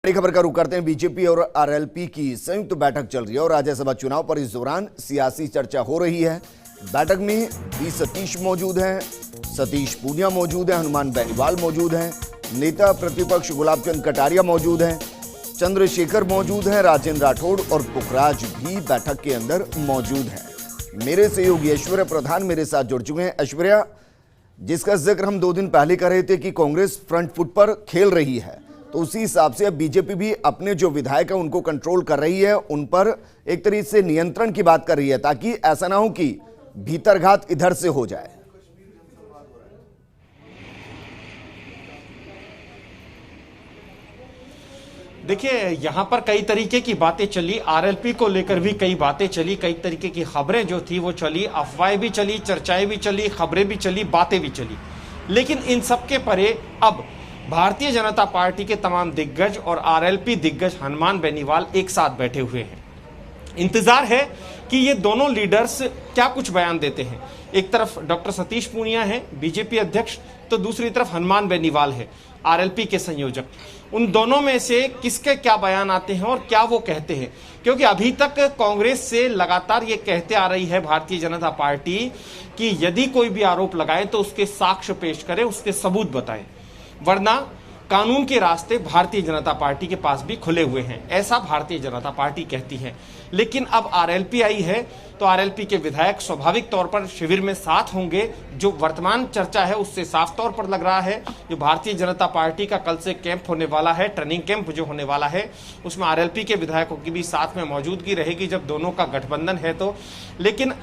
बड़ी खबर का रुख करते हैं। बीजेपी और आरएलपी की संयुक्त बैठक चल रही है और राज्यसभा चुनाव पर इस दौरान सियासी चर्चा हो रही है। बैठक में बी सतीश मौजूद हैं, सतीश पूनिया मौजूद हैं, हनुमान बेनीवाल मौजूद हैं, नेता प्रतिपक्ष गुलाबचंद कटारिया मौजूद हैं, चंद्रशेखर मौजूद हैं, राजेंद्र राठौड़ और पुखराज भी बैठक के अंदर मौजूद हैं। मेरे सहयोगी ऐश्वर्या प्रधान मेरे साथ जुड़ चुके हैं। ऐश्वर्या, जिसका जिक्र हम 2 दिन पहले कर रहे थे कि कांग्रेस फ्रंट फुट पर खेल रही है, तो उसी हिसाब से अब बीजेपी भी अपने जो विधायक है उनको कंट्रोल कर रही है, उन पर एक तरीके से नियंत्रण की बात कर रही है, ताकि ऐसा ना हो कि भीतरघात इधर से हो जाए। देखिए, यहां पर कई तरीके की बातें चली, आरएलपी को लेकर भी कई बातें चली, कई तरीके की खबरें जो थी वो चली, अफवाहें भी चली, चर्चाएं भी चली, खबरें भी चली, बातें भी चली। लेकिन इन सब के परे अब भारतीय जनता पार्टी के तमाम दिग्गज और आरएलपी दिग्गज हनुमान बेनीवाल एक साथ बैठे हुए हैं। इंतजार है कि ये दोनों लीडर्स क्या कुछ बयान देते हैं। एक तरफ डॉक्टर सतीश पूनिया है, बीजेपी अध्यक्ष, तो दूसरी तरफ हनुमान बेनीवाल है, आरएलपी के संयोजक। उन दोनों में से किसके क्या बयान आते हैं और क्या वो कहते हैं, क्योंकि अभी तक कांग्रेस से लगातार ये कहते आ रही है भारतीय जनता पार्टी कि यदि कोई भी आरोप लगाए तो उसके साक्ष्य पेश करे, उसके सबूत बताए, वरना कानून के रास्ते भारतीय जनता पार्टी के पास भी खुले हुए हैं, ऐसा भारतीय जनता पार्टी कहती है। लेकिन अब आरएलपी आई है तो आरएलपी के विधायक स्वाभाविक तौर पर शिविर में साथ होंगे। जो वर्तमान चर्चा है उससे साफ तौर पर लग रहा है जो भारतीय जनता पार्टी का कल से कैंप होने वाला है, ट्रेनिंग कैंप जो होने वाला है, उसमें आरएलपी के विधायकों की भी साथ में मौजूदगी रहेगी जब दोनों का गठबंधन है तो। लेकिन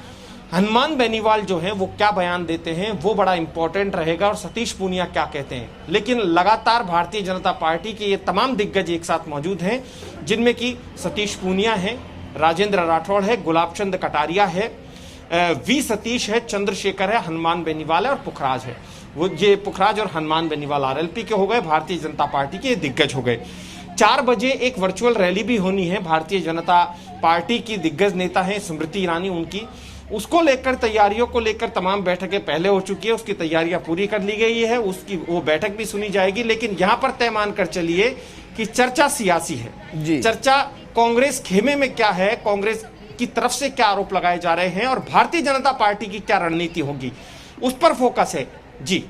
हनुमान बेनीवाल जो हैं वो क्या बयान देते हैं वो बड़ा इंपॉर्टेंट रहेगा, और सतीश पूनिया क्या कहते हैं। लेकिन लगातार भारतीय जनता पार्टी के ये तमाम दिग्गज एक साथ मौजूद हैं, जिनमें कि सतीश पूनिया है, राजेंद्र राठौड़ है, गुलाबचंद कटारिया है, वी सतीश है, चंद्रशेखर है, हनुमान बेनीवाल है और पुखराज है। वो ये पुखराज और हनुमान बेनीवाल आरएलपी के हो गए, भारतीय जनता पार्टी के दिग्गज हो गए। 4 बजे एक वर्चुअल रैली भी होनी है, भारतीय जनता पार्टी की दिग्गज नेता है स्मृति ईरानी, उनकी, उसको लेकर तैयारियों को लेकर तमाम बैठकें पहले हो चुकी है, उसकी तैयारियां पूरी कर ली गई है, उसकी वो बैठक भी सुनी जाएगी। लेकिन यहां पर तय मान कर चलिए कि चर्चा सियासी है। चर्चा कांग्रेस खेमे में क्या है, कांग्रेस की तरफ से क्या आरोप लगाए जा रहे हैं और भारतीय जनता पार्टी की क्या रणनीति होगी, उस पर फोकस है। जी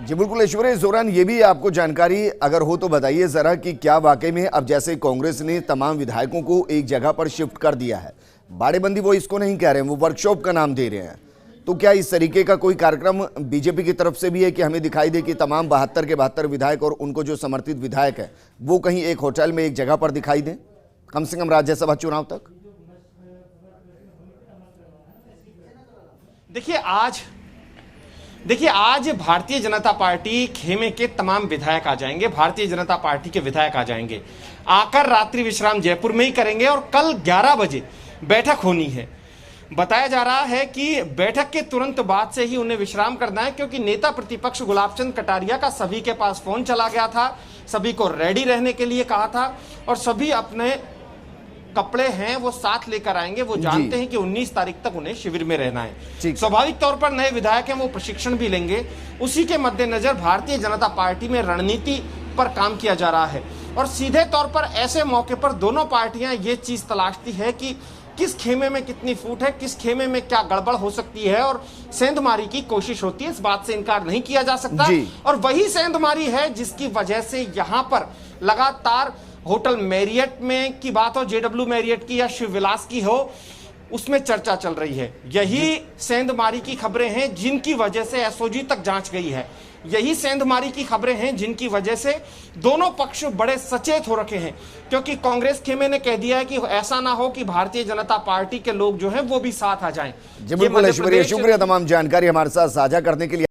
बिल्कुल ऐश्वर्या, इस दौरान ये भी आपको जानकारी अगर हो तो बताइए जरा कि क्या वाकई में अब जैसे कांग्रेस ने तमाम विधायकों को एक जगह पर शिफ्ट कर दिया है, बाड़ेबंदी वो इसको नहीं कह रहे हैं, वो वर्कशॉप का नाम दे रहे हैं, तो क्या इस तरीके का कोई कार्यक्रम बीजेपी की तरफ से भी है कि हमें दिखाई दे कि तमाम 72 के 72 विधायक और उनको जो समर्थित विधायक है वो कहीं एक होटल में एक जगह पर दिखाई दें, कम से कम राज्यसभा चुनाव तक? देखिए आज भारतीय जनता पार्टी खेमे के तमाम विधायक आ जाएंगे, भारतीय जनता पार्टी के विधायक आ जाएंगे, आकर रात्रि विश्राम जयपुर में ही करेंगे और कल 11 बजे बैठक होनी है। बताया जा रहा है कि बैठक के तुरंत बाद से ही उन्हें विश्राम करना है, क्योंकि नेता प्रतिपक्ष गुलाबचंद कटारिया का सभी के पास फोन चला गया था, सभी को रेडी रहने के लिए कहा था और सभी अपने कपड़े हैं वो साथ लेकर आएंगे। वो जानते हैं कि 19 तारीख तक उन्हें शिविर में रहना है। स्वाभाविक तौर पर नए विधायक हैं, वो प्रशिक्षण भी लेंगे। उसी के मद्देनजर भारतीय जनता पार्टी में रणनीति पर काम किया जा रहा है और सीधे तौर पर ऐसे मौके पर दोनों पार्टियां ये चीज तलाशती है कि किस खेमे में कितनी फूट है, किस खेमे में क्या गड़बड़ हो सकती है, और सेंधमारी की कोशिश होती है, इस बात से इनकार नहीं किया जा सकता। और वही सेंधमारी है जिसकी वजह से यहां पर लगातार होटल मैरियट में की बात हो, जेडब्ल्यू मैरियट की या शिव विलास की हो, उसमें चर्चा चल रही है। यही सेंधमारी की खबरें हैं जिनकी वजह से एसओजी तक जांच गई है। यही सेंधमारी की खबरें हैं जिनकी वजह से दोनों पक्ष बड़े सचेत हो रखे हैं, क्योंकि कांग्रेस खेमे ने कह दिया है कि ऐसा ना हो कि भारतीय जनता पार्टी के लोग जो हैं वो भी साथ आ जाएं। जी बिल्कुल ऐश्वर्या, शुक्रिया तमाम जानकारी हमारे साथ साझा करने के लिए।